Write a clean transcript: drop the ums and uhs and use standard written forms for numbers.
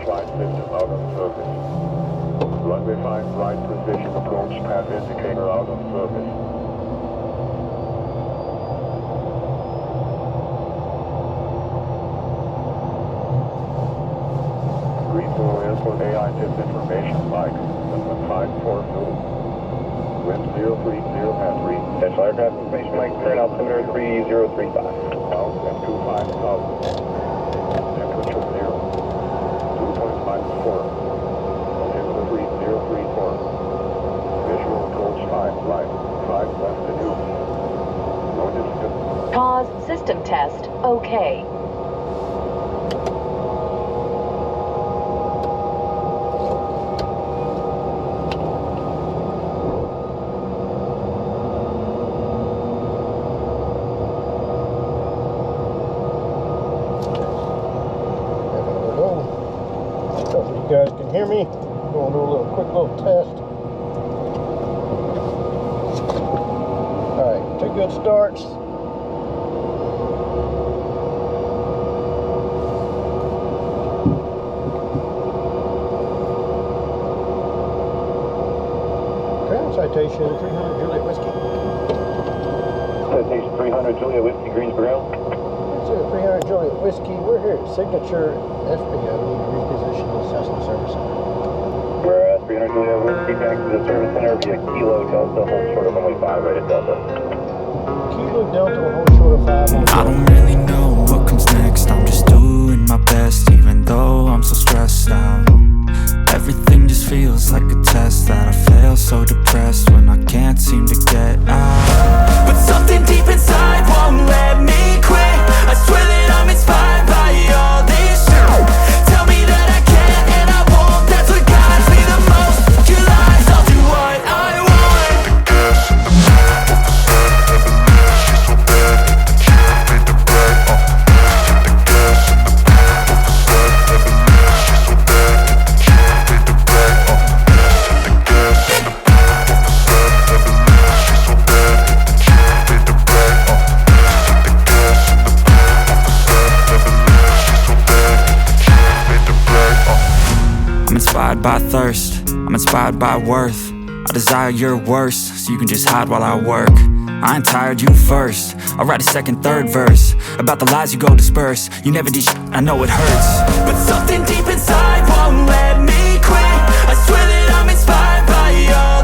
flight system out of service. Runway 5 right position approach path indicator out of service. Greenville Airport AI tip information flight 754 new. Wind 030 at 3. Central aircraft information, Mike, current altimeter 3035. South and 25,000. Temperature 0. Dew point -4. Altimeter 3034. Visual approach 5 right. 5 left to do. No distance. Pause system test. Okay. You guys can hear me. Going to do a quick little test. Alright, 2 good starts. Okay, citation 300 Juliet Whiskey. Citation 300 Juliet Whiskey, Greensboro. 300 Juliet Whiskey. We're here at Signature FBO. Need to reposition the Cessna Service Center. We're at 300 Juliet Whiskey, back to the service center via Kilo Delta, hold short of runway 5 right at Delta. Kilo Delta, hold short of 5 on I don't really know what comes next. I'm just doing my best, even though I'm so stressed out. Everything just feels like a test that I fail, so depressed when I can't seem to get out. But something deep inside won't let me quit. I swear that I'm inspired by all this shit. Tell me that I can and I won't. That's what guides me the most. Your lies, I'll do what I want. The gas in the middle of the sun, never knew she's so bad. The chill made the bright. The gas in the middle of the sun, never knew she's so bad. The chill made the bright. The gas in the middle of the sun, never knew she's so bad. The chill made the bright. The gas in the middle of the sun, never knew she's so bad. The chill made the bright. I'm inspired by thirst, I'm inspired by worth. I desire your worst, so you can just hide while I work. I ain't tired, you first. I'll write a second, third verse about the lies you go disperse. You never did shit, I know it hurts, but something deep inside won't let me quit. I swear that I'm inspired by your